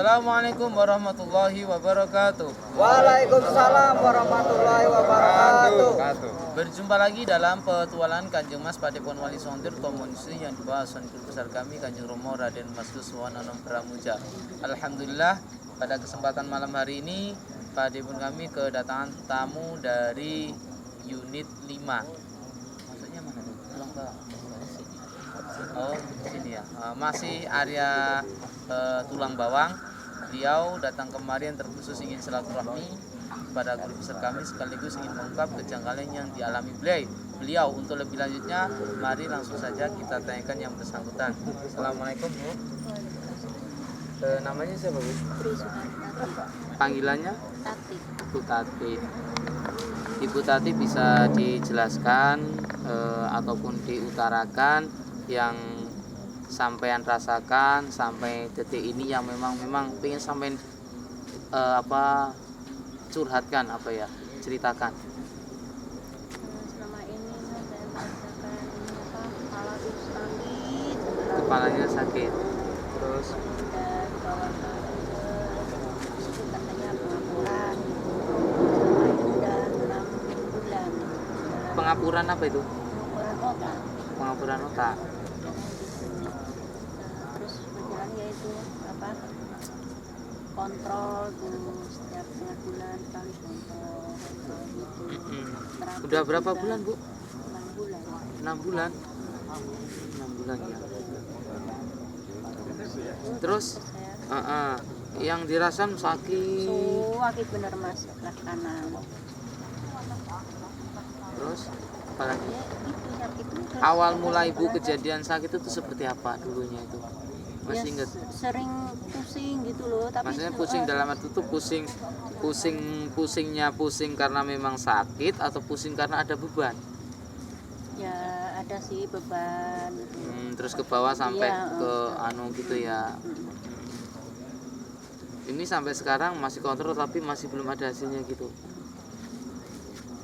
Assalamualaikum warahmatullahi wabarakatuh. Waalaikumsalam warahmatullahi wabarakatuh. Berjumpa lagi dalam petualangan Kanjeng Mas Padepon Wali Sontir Komunisi yang dibahas oleh guru besar kami Kanjeng Romo Raden Mas Kuswono Pramuja. Alhamdulillah pada kesempatan malam hari ini Padepon kami kedatangan tamu dari unit 5. Maksudnya mana tuh? Tolong Pak. Oh, sini ya. Masih area Tulang Bawang. Beliau datang kemarin terkhusus ingin silaturahmi kepada guru besar kami sekaligus ingin mengungkap kejanggalan yang dialami beliau. Untuk lebih lanjutnya, mari langsung saja kita tanyakan yang bersangkutan. Assalamualaikum Bu. Namanya siapa Bu? Panggilannya? Tati. Bu Tati. Ibu Tati bisa dijelaskan ataupun diutarakan yang sampean rasakan sampai detik ini yang memang pengen sampean curhatkan ceritakan. Selama ini saya merasakan kepala itu sakit. Kepalanya sakit. Terus Udah dibawa ke itu katanya pengapuran. Udah 6 bulan. pengapuran apa itu? Pengapuran otak. Pengapuran otak. Terus berjalan yaitu kontrol tuh setiap setengah bulan sekali kontrol gitu. Terapi Udah berapa juga bulan Bu? 6 bulan. 6 bulan. 6 bulan ya. Terus Saya yang dirasakan sakit. sakit bener Mas, sebelah kanan. Terus apalagi? Ya itu sakit itu terus Awal ada mulai Bu sebelah kejadian sakit itu seperti apa dulunya itu? Masih ya, ingat? sering pusing gitu loh, tapi Maksudnya pusing dalam arti itu pusing karena memang sakit atau pusing karena ada beban? ya ada sih beban gitu. Terus ke bawah sampai Iya, ke gitu ya. Ini sampai sekarang masih kontrol tapi masih belum ada hasilnya gitu.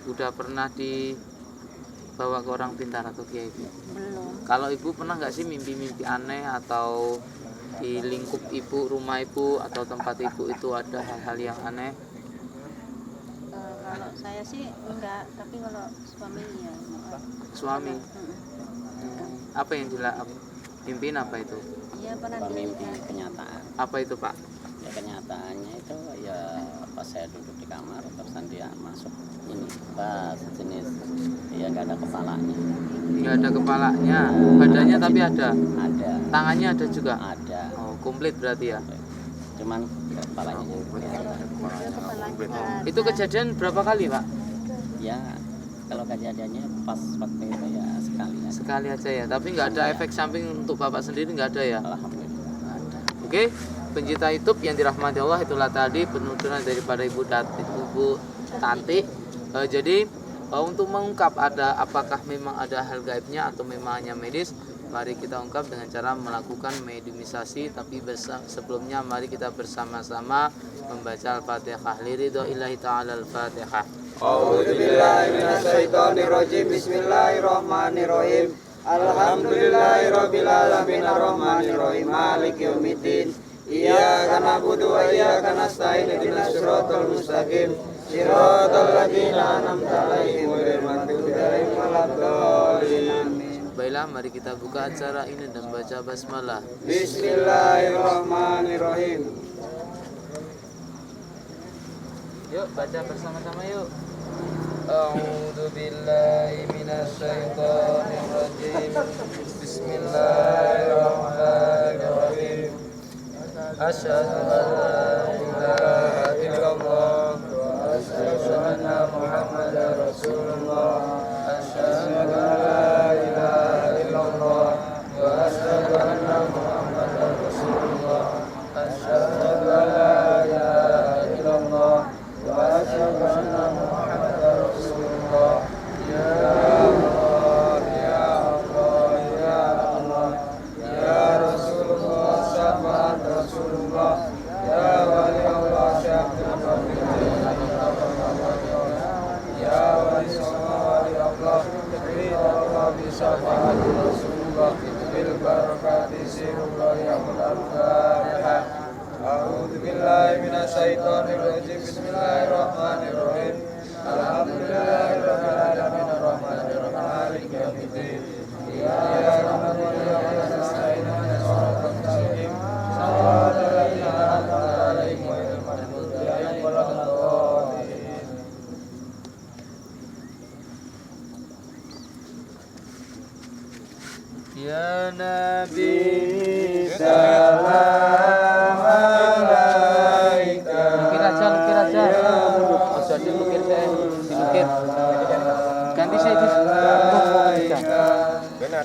Udah pernah dibawa ke orang pintar atau kiai Bu? Belum. Kalau Ibu pernah nggak sih mimpi-mimpi aneh atau di lingkup Ibu, rumah Ibu atau tempat Ibu itu ada hal-hal yang aneh? Kalau saya sih enggak, tapi kalau suami ya. Suami? Apa yang mimpiin apa itu? Iya pernah mimpi dilihat. kenyataan. Apa itu Pak? Ya kenyataannya itu ya pas saya duduk di kamar terusan dia masuk ini sejenis ya nggak ada kepalanya. Nggak ada kepalanya, badannya tapi ada. Ada. Tangannya ada juga. Ada. Oh, komplit berarti ya. Cuman kepalanya Kepalanya Itu kejadian berapa kali Pak? ya kalau kejadiannya pas waktu itu ya sekali aja. Sekali aja ya. Tapi nggak ada efek samping untuk Bapak sendiri nggak ada ya. Alhamdulillah. Oke, pencinta YouTube yang dirahmati Allah, itulah tadi penuturan daripada Ibu Tati. Jadi untuk mengungkap apakah memang ada hal gaibnya atau memang hanya medis, mari kita ungkap dengan cara melakukan mediumisasi. Tapi sebelumnya mari kita bersama-sama membaca Al-Fatihah. Liridhoillahi ta'ala Al-Fatihah. A'udzubillahi minasyaitonirrajim. Bismillahirrahmanirrahim. Alhamdulillahirabbil alamin arrahmanirrahim maliki yaumiddin. Iyyaka na'budu wa iyyaka nasta'in ihdinas siratal mustaqim. Siratal ladzina an'amta 'alaihim ghairil maghdubi 'alaihim waladdallin. Amin. Baiklah, mari kita buka acara ini dan baca basmalah. Bismillahirrahmanirrahim. Yuk baca bersama-sama yuk. A'udzu billahi minasyaitonir rajim. Bismillahirrahmanirrahim. Asyhadu an la ilaha illallah wa asyhadu anna Muhammadar Rasulullah. Asyhadu an la ilaha illallah wa asyhadu anna Muhammadar Rasulullah. Asyhadu an la ilaha illallah wa asyhadu anna Muhammadar Rasulullah. Ya Allah, ya Allah, ya Allah, ya Rasulullah, syafaat Rasulullah, ya wali Allah, syafaat Rasulullah, ya wali sama wali Allah, ridha Allah bi syafaat Rasulullah, bil barakati sirullah ya Al-Fatihah. A'udzu Nabi salam alaika. Lukir aja. Ojo dilukir saya, dilukir. Ganti saya itu. Benar,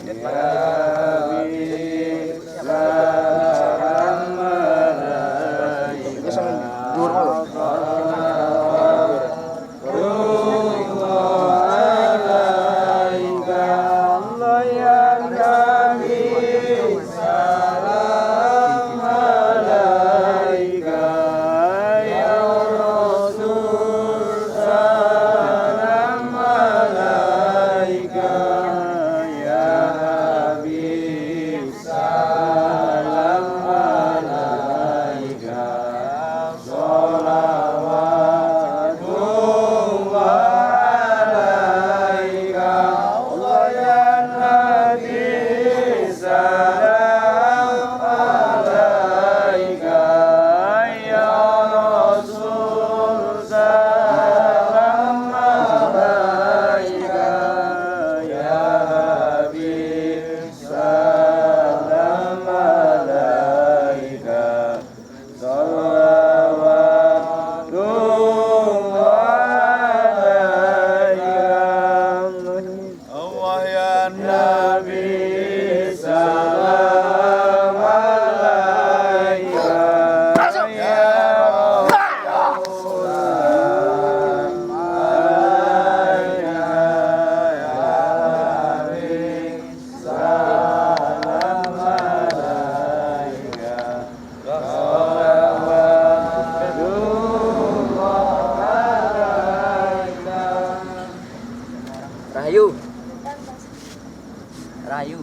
Rayu.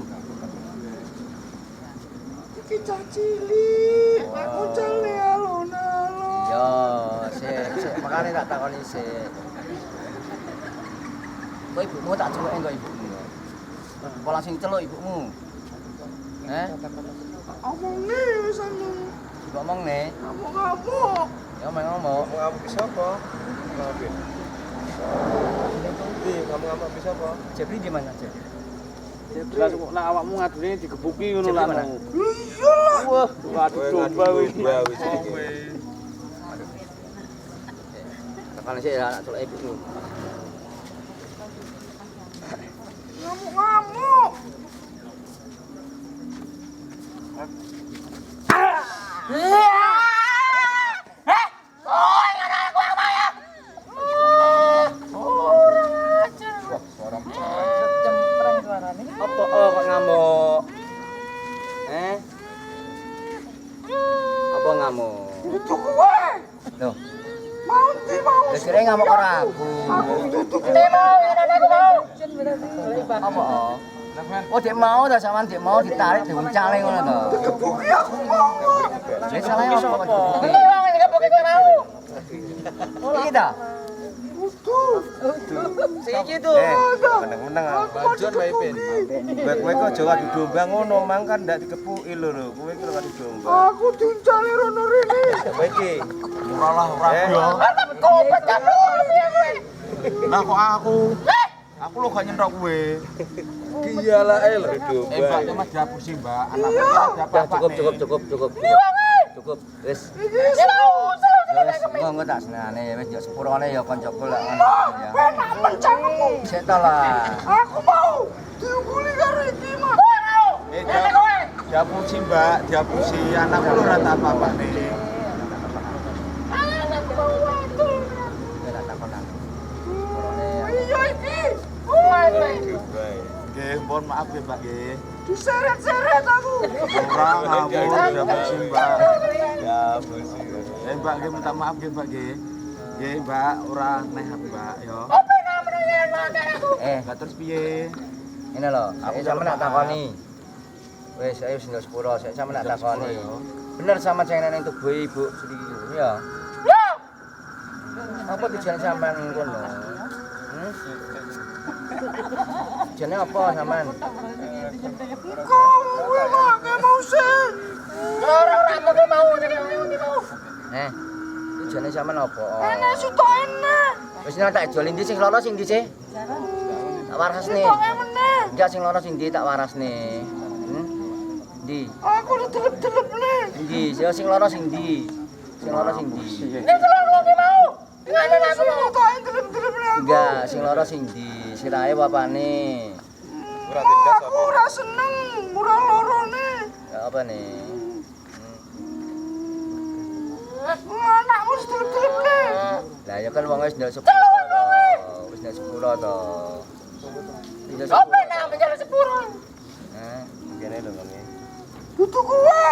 Iki cah cilik, aku jale alon-alon. Yo, sik, makane tak takoni sik. Kok ibumu tak celuke kok ibumu. Apa langsung celuk ibumu? Omongne wis anu. Ngomongne. Ngamuk-ngamuk. Ya ngomong. Ngamuk bisa apa? Ngamuk. Ngamuk bisa apa? Jepri di mana, Jep? Lah kok nek awakmu ngadune digebuki ngono Jepri lah. Iya mana? lah. Wah, waduh domba wis. Takon sik ya, tak celuk ibumu. Ngamuk-ngamuk. Apa kok ngamuk? Apa ngamuk? Itu kowe. Loh, Mau ndi mau? wis kira ngamuk ora aku. Aku tutup. Apa? Oh, dek mau ta sampean dek mau ditarik diuncale ngono to. Kebuki aku mau. Wis salah apa kok digebuki? Iki ta? Iki to. Meneng-meneng aku. Bajon wae Pin. Kowe kok aja adu domba ngono, mang kan ndak dikepuki lho. Kowe iki lho adu domba. Aku diuncali rono rene. Kowe iki muralah ora yo. Kopet kan lho kowe. Nah kok aku? Aku lho gak nyentok kowe. Iyalah lho domba. Mbak iki Mas diapusi, Mbak. Anakku apa-apa. Cukup. Cukup. Wis. Monggo tak senengane wis yo sepurone ya kancaku lek ngono ya. Penak mencangmu. Sik to lah. Aku mau diungguli karo iki mah. Diapusi, Mbak. Diapusi. Anakku lho ora tak apa-apa nih. Ora takonan. Sepurone ya. Iya iki. Nggih, mohon maaf ya, Mbak nggih. Diseret-seret aku. Ora ngawur, diapusi, Mbak. Diapusi. Mbak nggih minta maaf nggih, Mbak nggih. Nggih, Mbak, ora neh aku, Mbak, yo. Lah terus piye? Ini lho, Aku saya sama nak takoni. Wis, ayo sing sepuro, saya sama nak takoni. Bener sama cengene itu tubuh ibu sedikit ya. Apa tujuan sampean ngono? Tujuannya apa sampean? Kowe kok mau sih? Tujuannya sampean apa? Enek sitok enek. Wis nek tak jual ndi sing loro sing ndi sih? Tak warasne. Sitoke meneh. Enggak sing loro sing ndi tak warasne. Ndi? Aku ditelep-telep nih. Ndi? Sing lara sing ndi? Sing lara sing ndi? Ini telur ki mau. Ngene aku mau tak telep-telep nih aku. Enggak, sing lara sing ndi? Sirahe bapane. Aku ora seneng, ora lorone. Ya apa nih? Anakmu ditelep-telep nih. Lah ya kan wong wis ndel sepuro. Wis ndel sepuro to. Apa nak menjaluk sepuro? Heh, kene lho ngene. Dudu kowe.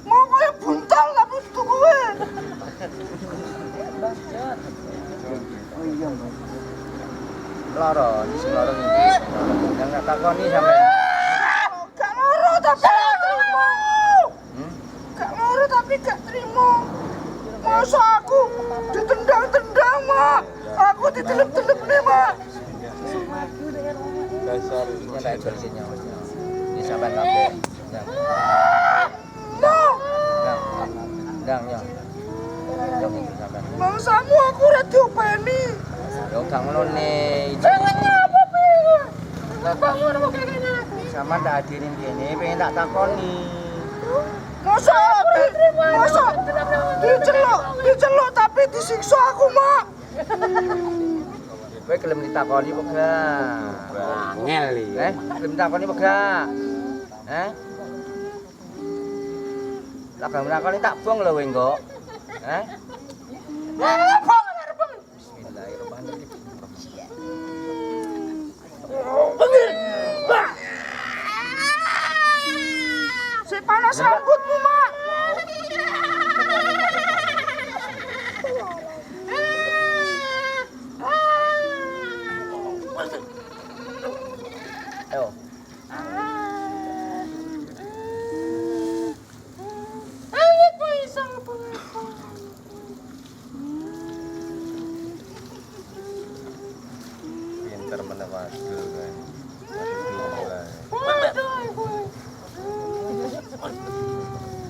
Mau kaya buntal tapi dudu kowe. Lara, sing lara iki. Yang tak takoni sampean. Gak loro tapi gak terima. Gak loro tapi gak terima. Masa aku ditendang-tendang, Mak. Aku ditelep-telep nih, Mak. Dasar ini tak bersihnya. Ini sampean kabeh. Mak, Ndang ya. Ndang iki sampean. bangsamu aku ora diopeni. Ya gak ngono ne. Jangan apa piye? Gak ngono kok kene. Sampean tak hadirin kene pengen tak takoni. Masa diceluk tapi disiksa aku, Mak. Kowe gelem ditakoni apa gak? Angel iki. Gelem ditakoni apa gak? Lah gelem ditakoni tak bong lho kowe engko. Bismillahirrahmanirrahim. Si panas rambutmu, Mak. Ayo. Pinter menewadu kan.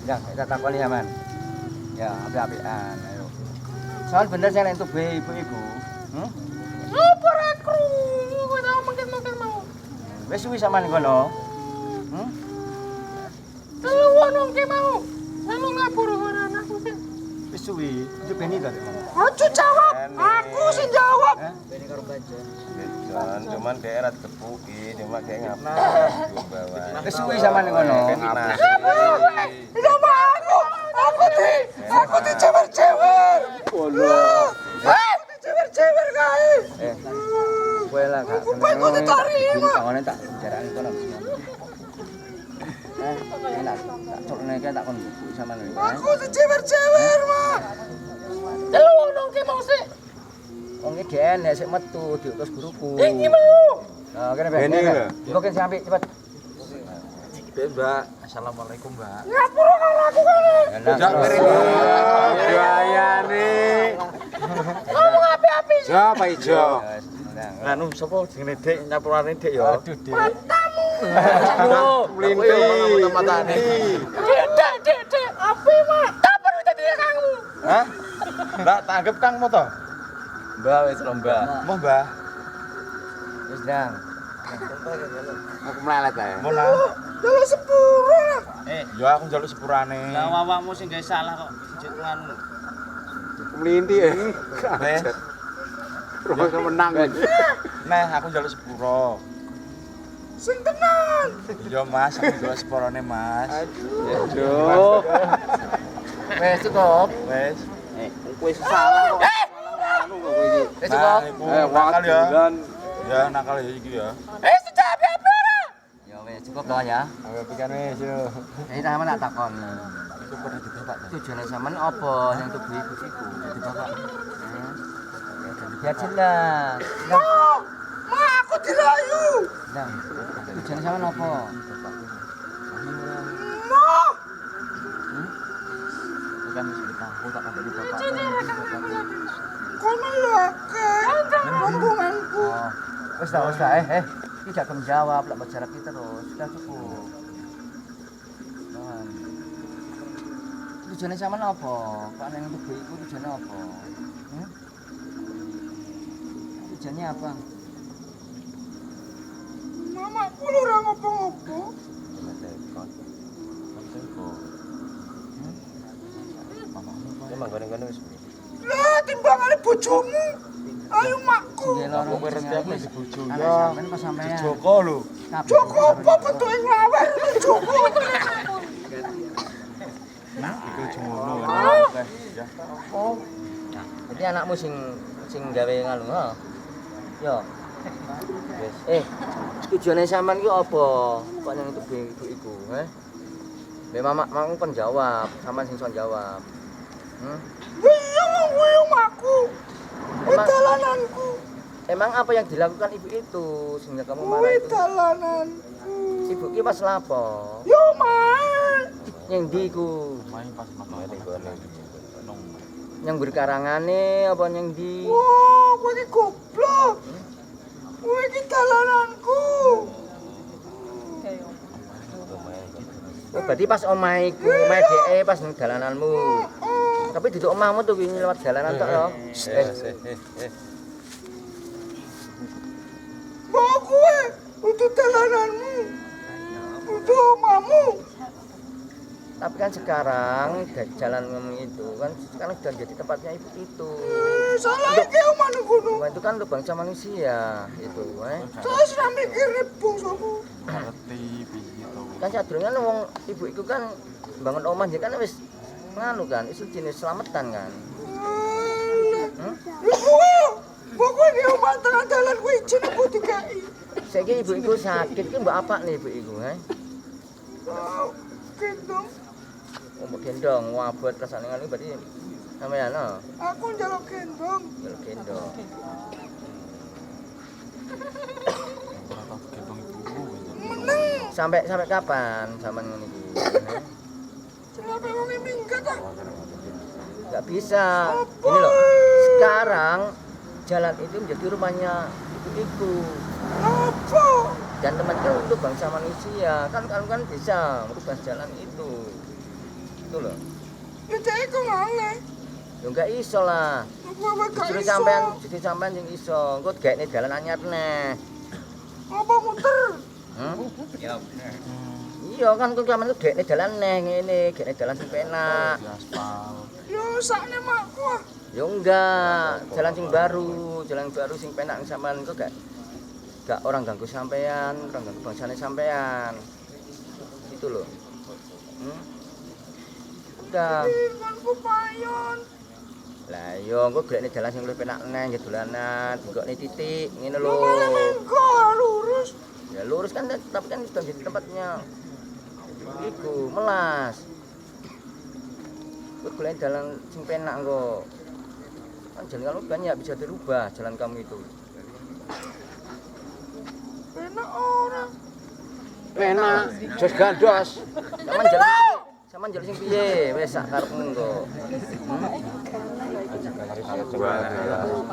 Ya, kita takoni sampean. Ya, apik-apikan, ayo. Soal bener sing entuk be ibu-ibu. Apa ra krungu kowe tau mungkin mau. Wis suwi sampean kono. Telu wong ki mau. Lalu ngapur ora anakku sih. Wis suwi, itu beni to. Aja jawab. Aku sing jawab. Beni karo baca. Cuman daerah ditepuki, cuma kayak ngapa bawah. Wis suwi sampean kono. Lho aku dicewer-cewer. Aku dicewer-cewer kae. Kowe lah gak Kowe kok diterima. Tangane tak jarane kono. Enak. Tak cokne iki tak kon buku sampean lho. Aku dicewer-cewer, Mak. Telu nang ki mau sih. Wong iki enek sik metu diutus guruku. Iki mau. Nah, kene ben. Engko kene sampe cepet. Mbak. Assalamualaikum, Mbak. Ngapura karo aku kene. Enak. Gayane. Ngomong api-api. Siapa ijo? Nah, Anu sapa jenenge Dik nyapurane Dik ya? aduh, Dik. Mlinti. Matane. Dek. Api, Mak. Tak perlu dadi kangmu. Hah? Mbak tanggep kangmu to? Mbah wis lho, Mbah. Mbah, Mbah. Wis ndang. Aku melelet ae. Lho, dalu sepuro. Ya aku njaluk sepurane. Lah awakmu sing gawe salah kok sijik anu. Mlinti ya. Terus menang. Nah, aku njaluk sepuro. Sing tenan. Iya, Mas, aku njaluk sepurane, Mas. Aduh. Wis cukup. Wes. Kowe salah kok. Wis cukup. Nakal ya. Ya, nakal ya iki ya. Sejak api-api ora. Ya wis cukup lah ya. Ayo pikan wis yo. Ini sampean tak takon. Itu pernah ditebak. Tujuane sampean apa yang tuh ibu iku dadi bapak? Ya jadi biar jelas. Mak, aku dirayu. Nah, tujuane sampean apa? Mak, Bukan wis ditahu tak kandani bapak. kono lho akeh rombonganku. Oh, wis ta, iki gak gelem jawab, lek bicara kita terus. Sudah cukup. Nah. Tujuane sampean apa? Kok nang tubuh iku tujuane apa? Tujuannya apa? Mamaku lho ora ngopo-ngopo. Emang gone-gone wis. Lah timbangane bojomu. Ayo makku. Aku ngerti apa si bojo Anak ya. sampean pas sampean. Joko lho. Joko apa bentuke nglawer Joko. Iku jono kan. Ya. Oh. Jadi anakmu sing gawe ngalu, ha? Yo. Wis. Tujuane sampean ki apa? Kok nang ibu iku, Mama kon jawab, sampean sing son jawab. Iya makku. Dalananku. Emang apa yang dilakukan ibu itu sehingga kamu marah itu? Dalananku. Ibu ki pas lapo? Yo main. Yang ndi ku? Main pas makan gone. Yang berkarangane apa yang ndi? Wah, kowe iki goblok. Kowe iki dalananku. Oh, berarti pas omahku, omah dhek pas nang dalananmu. Tapi duduk omahmu tuh wingi lewat jalanan tok yo. Mau kowe untuk dalananmu. Untuk omahmu. Tapi kan sekarang jalan ngomong itu kan sekarang sudah jadi tempatnya ibu itu. Salah iki omahne kono. Nah, itu kan untuk bangsa manusia itu, Saya sudah mikir bangsaku. Kan sadurunge wong ibu itu kan bangun omah dia kan wis nganu kan, itu jenis selamatan kan. Kowe di omah tengah dalan kuwi izin aku dikai. Saiki ibu itu sakit ki mbok apa nih ibu itu, Gendong. Mbok gendong, wabot rasane nganu berarti sampeyan no. Aku njaluk gendong. Njaluk gendong. Sampai kapan sampean ngene iki? Sampai wong minggat ah. Enggak bisa. Ini loh. Sekarang jalan itu menjadi rumahnya ibu. Apa? Dan teman itu untuk bangsa manusia. Kan bisa merubah jalan itu. Itu loh. Ya iku ngale. Ya enggak iso lah. Justru sampean sing iso. Engko gaekne dalan anyar neh. Apa muter? Ya bener. Iya kan kok sampean ku gaekne dalan neh ngene, gaekne dalan sing penak. Yo sakne makku ah. Ya enggak, jalan baru sing penak sampean kok gak orang ganggu sampean, orang ganggu bangsane sampean. Itu loh. Udah. Kan ku payon. Lah yo engko golekne dalan sing luwih penak neh nggih dolanan, digokne titik ngene lho. Malah mengko lurus. Ya lurus kan tapi kan sudah jadi tempatnya. Iku melas. Kok golek dalan sing penak engko. Kan jalan kamu banyak bisa dirubah jalan kamu itu. Penak orang. Enak, jos gandos. Sampeyan jalan sing piye? Wis sak karepmu engko.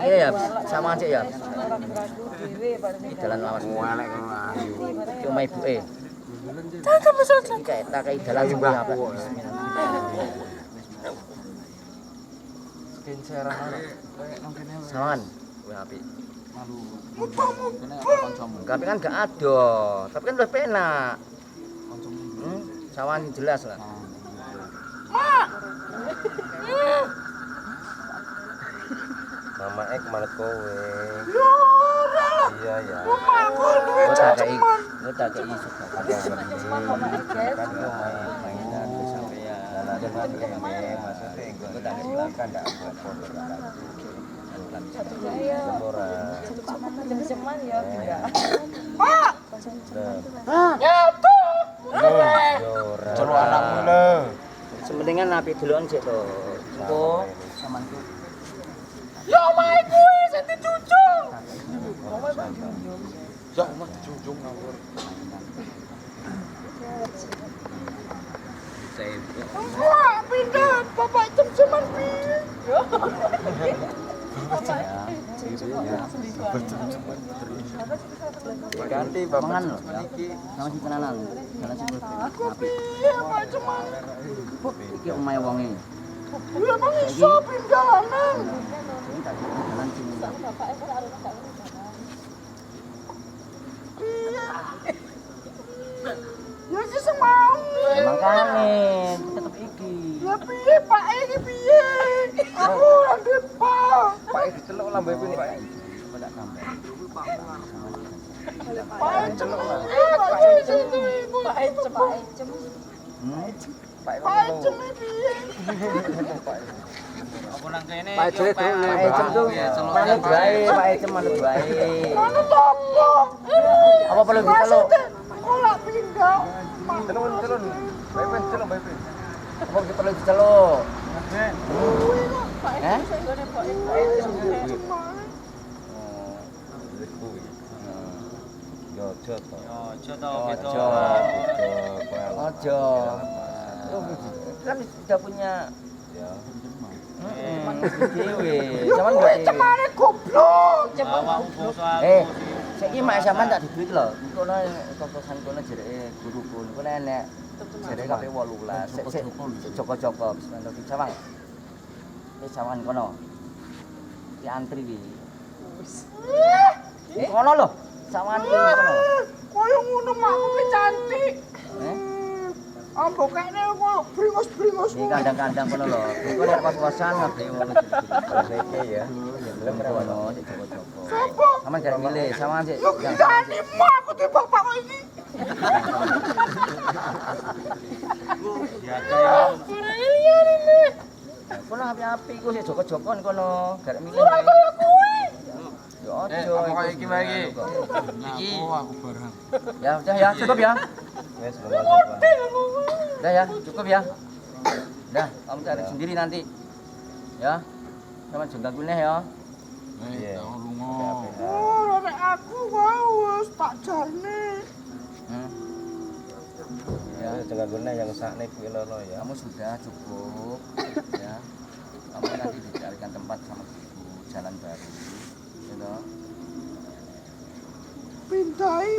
Iya ya, sama aja ya. Di jalan lawas. Mualek ngono ayu. Cuma ibuke. Tak bisa. Kayak tak kayak dalan sing apa. Sawan, kowe apik. Tapi kan gak ada, tapi kan lebih penak. Sawan jelas lah. Mama ek malah kowe. Yo ora lah. Iya ya. Omahku duwe Gue tak caceman. kei kan gue mainan ke sampean. Ada maksudnya gue tak kei belakang ndak apa-apa. Pak. Ya tuh. Celo anakmu lho. Sementingan napi duluan sih to. Engko samanku. Yo omahku sing dicucung. Ya omah dijunjung ngawur. Wah, pindah bapak cem-ceman piye? Ganti bapak Mangan lho. niki. Sama si tenanan. Jalan sing Aku piye bapak ceman? iki omahe wonge. Ya emang iso pindalanan. Jalan sing Ya sih semau. makane Pak diceluk lambe pin Pak. Kok tak tambah. Pak Ecem. Pak Ecem. Pak Ecem piye? Apa nang kene? Pak Ecem itu Pak Ecem tuh manut bae, Pak Ecem manut bae. Manut apa? Apa perlu diceluk? Kok lak pindah? Celun. Bae pin celuk bae pin. Apa perlu diceluk? Pak Eh? Ecem sing gone Pak Ecem. Yo ojo to. Ojo to gitu. Ojo. Ojo. Ojo. Kan sudah punya Ya. dewe. Zaman enggak dewe. Cemane goblok. Awakmu basa Eh, saiki mak sampean tak dibeli lho. Kono kokosan kono jereke guruku. Kono enek jereke kabeh 18. Sik Joko-joko bismillah Jawang. Jawangan kono. Di antri wi. Kono lho. Jawangan ki kono. Koyo ngono makku ki cantik. Eh? Ambok kene koyo bringos-bringos. Di kandang-kandang kono lho. Kono nek pas-pasan kabeh ngono. Iki ya. Belum kono di Joko-joko. Sopo? Sampeyan jarang milih, sampeyan sik. Yo gani mak aku di bapak kok iki. Kono api-api ku sik Joko-jokon kono. Garek milih. Ora kaya kuwi. Ya ojo. apa kaya iki wae iki? Iki aku barang. Ya udah ya, cukup ya. Wes lho. Udah ya, cukup ya. Udah, kamu cari sendiri nanti. Ya. Sama juga gune ya. Iya. Oh, nek aku wis tak jarne. Hmm. Ya, jaga guna yang sakne kuwi lho ya. Kamu sudah cukup. Ya. Kamu nanti dicarikan tempat sama ibu, jalan baru. Ya.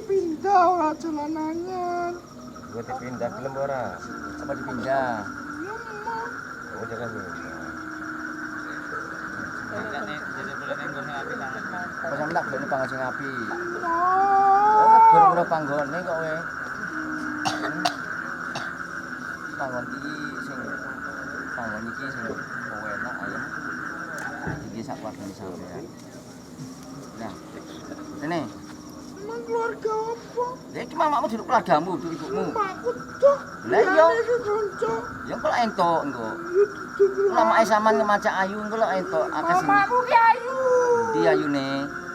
Pindah ora jalan anyar. Gue dipindah film ora. Apa dipindah? Ya mah. Oh jangan nih. jadi boleh nenggon api tangan. Apa sampe tak boleh panggon sing api. Oh. Oh, guru-guru panggone kok kowe. Panggon iki sing enak ayo. Iki sak keluargane sampean. Nah. Rene, Emang keluarga apa? ya iki mamamu duduk keluargamu, duduk ibumu. Makku tuh. Lah iya. Iki kanca. Ya kok entuk engko. Ya dudu. Lamake sampean ngemaca ayu engko lho entuk akeh sing. Mamaku ki ayu. Ndi ayune?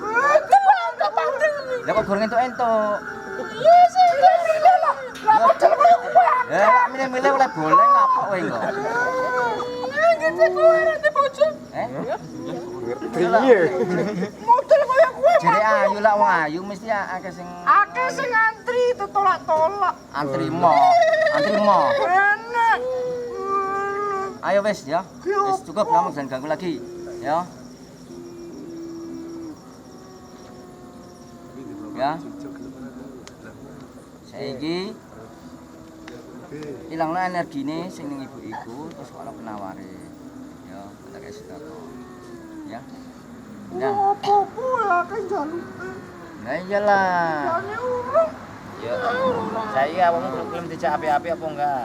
Entuk pangdeng. Lah kok goreng entuk-entuk. Iya sih, ya milih lah. Lah kok jeneng koyo kowe. Ya milih-milih oleh boleh ngapa kowe engko? Gitu kowe ora di bojo. Eh? Piye? Model koyo kowe. Jere ayu lah wong ayu mesti akeh sing Akeh sing antri tetolak-tolak. antri mo. Enak. Ayo wis ya. Wis cukup kamu jangan ganggu lagi. Ya. Ya. Saiki ilanglah energine sing ning ibu iku terus ana penaware. Ya, tak kasih tahu. Ya. Ya. Apa kowe akeh jaluke. Nah iyalah. Jane urung. Ya. Saya awakmu belum dijak api-api apa enggak?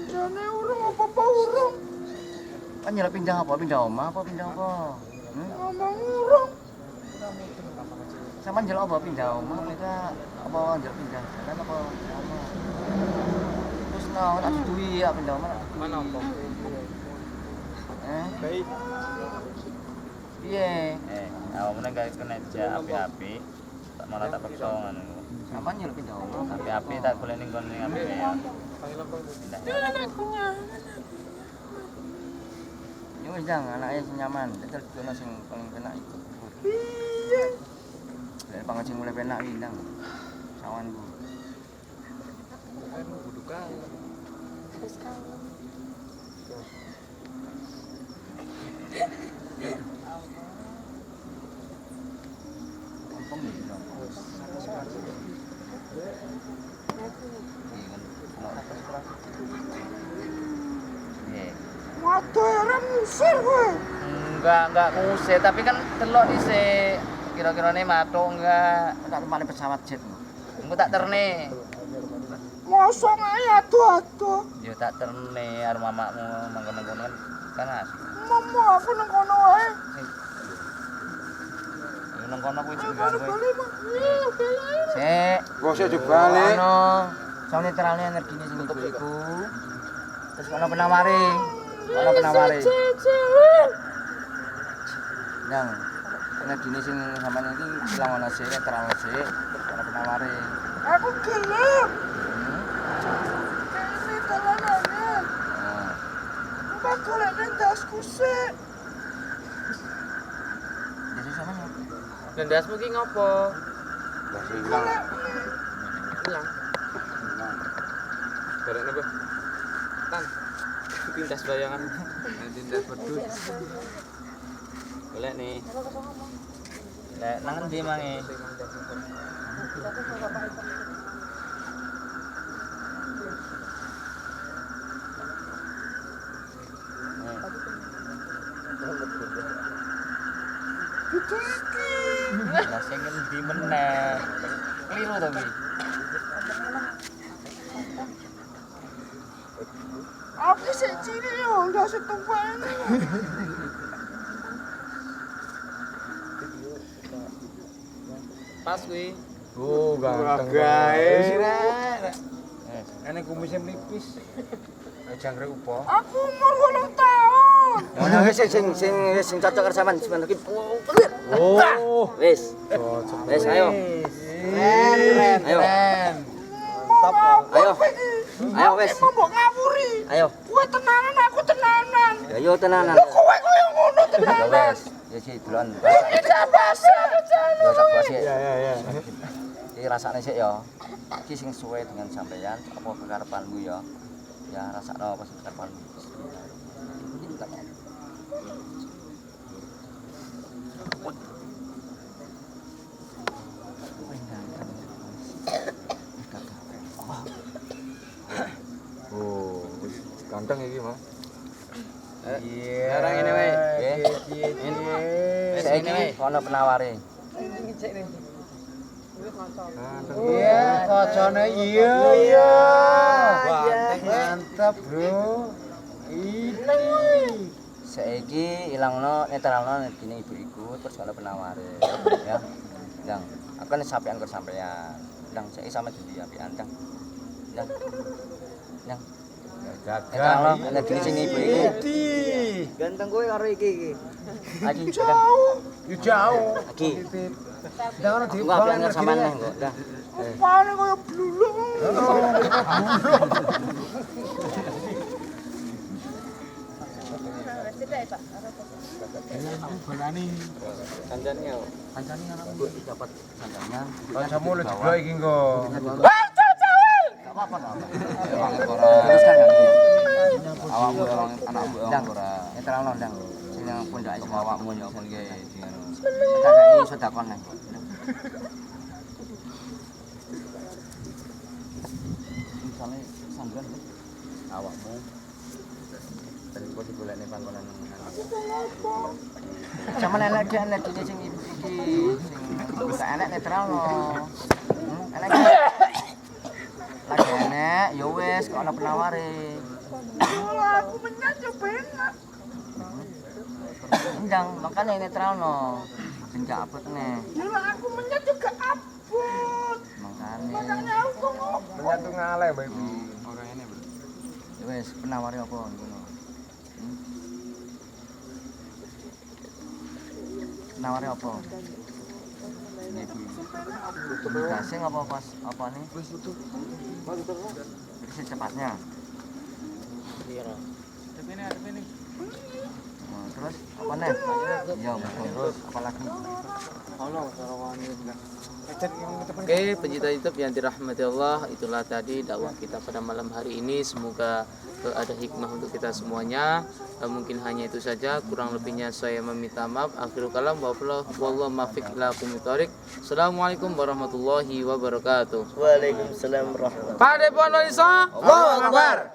Jane urung apa urung. Kan nyelap pindah apa? Pindah omah apa pindah apa? Ngomong urung. Sama jelek apa pindah omah apa enggak? Apa jelek pindah jalan apa pindah omah? Terus tak duwi ya pindah omah. Mana apa? Baik. Piye? Awakmu nek gak kena jak api-api, tak malah tak paksa ngono. Sampeyan nyelap pindah omah. Api-api tak boleh ning kono api ya. Ya wis jang anake sing nyaman, tetel dono sing paling penak iku. Piye? Dari pangan sing mulai penak iki ndang. Sawanku. Kampung iki lho. Waduh heran musir kowe. Enggak ngusir, tapi kan delok dhisik. Kira-kirane matuk enggak. Tak paling pesawat jet. Engko tak terne. Mosok ae ado-ado. Ya tak terne arep mamakmu manggon-manggon kan Panas. Mama aku nang kono wae. Nang kono kuwi Kono jenengan kowe. bali mah. Iya, bali. Sik. Kok sik dibalik. Ono soal netralnya energinya sing iku iku. Terus ono penaware. Ono penaware. Yang energinya sing sampean iki ilang ono sik netral sik. Ono penaware. Aku gelem. Ini dalanane. Mbak golek nang dasku sik. Jadi sampean Dendasmu ki ngopo? Golek Hilang. Bareng apa? Tan. Pintas bayangan. Tindas pedut. Boleh nih. lek nang endi mangi? itu iki. Lah sing endi meneh? Kliru to kuwi. Aku sik cilik yo, ndak setumpane. Pas kuwi. Oh, ganteng. Gae. Ene kumisnya nipis. Jangkrik upo. Aku umur 8 tahun. Ono wis sing cocok karo sampean sampean iki. Oh, Wis. cocok. Wis ayo. Keren, Ayo. keren. Ayo. Ayo wis. Mau mbok ngawuri. Ayo. Kowe tenanan, aku tenanan. Ya yo tenanan. Kowe koyo ngono Ya tenanan. wis. Ya sik delon. Iki bahasa kecil. Yo tak basi. Ya. Iki rasane sik ya. Iki sing suwe dengan sampeyan apa kekarepanmu ya. Ya rasakno apa sing kekarepanmu. Oh, ganteng iki, Mas. Sekarang ini wae. Wis iki ono penaware. Iya, kocone iya. Mantap, Bro. Ini. Saiki ilangno netralno dene ibu iku terus ono penaware ya. Ndang, aku kan sampean karo sampean. Ndang saiki sampe dadi apian, Ndang. Ndang. Ndang. Netralno energi sing ibu iku. Ganteng kowe karo iki. Lagi Jauh. Yo jauh. lagi. Ndang ono Aku apian karo sampean nang kok. Ndang. Rupane koyo blulung. Kandannya. Kancane anakku dapat sandalnya. Kancamu lho juga iki engko. Enggak apa-apa enggak apa-apa. Teruskan kan iki. Awakmu orang anakmu ora. Netralno ndang. Sing nang pundake sing awakmu ya apa iki ngono. Tak kei sedakon nang. Misalnya sangguan awakmu dan kok digolekne panggonan sama enak dia enak dia sing iki sing bisa enak netral no enak lagi enak ya wes kok ana penaware Kalau aku menyat yo enak. endang makanya netral no sing gak abot nih Ya lah aku menyat juga abot. makanya Makanya aku ngopo. Menyatu ngaleh, Mbak Ibu. ya wes penaware apa ngono penaware apa ini bu gasing apa pas apa nih itu secepatnya oh, terus apa nih ya betul terus apa lagi Oke, pencinta YouTube yang dirahmati Allah, itulah tadi dakwah kita pada malam hari ini. Semoga ada hikmah untuk kita semuanya. Mungkin hanya itu saja, kurang lebihnya saya meminta maaf. Akhirul kalam, wallahu muwaffiq ila aqwamit thoriq. Assalamualaikum warahmatullahi wabarakatuh. Waalaikumsalam warahmatullahi Pak Depon Walisa. Allahu Akbar.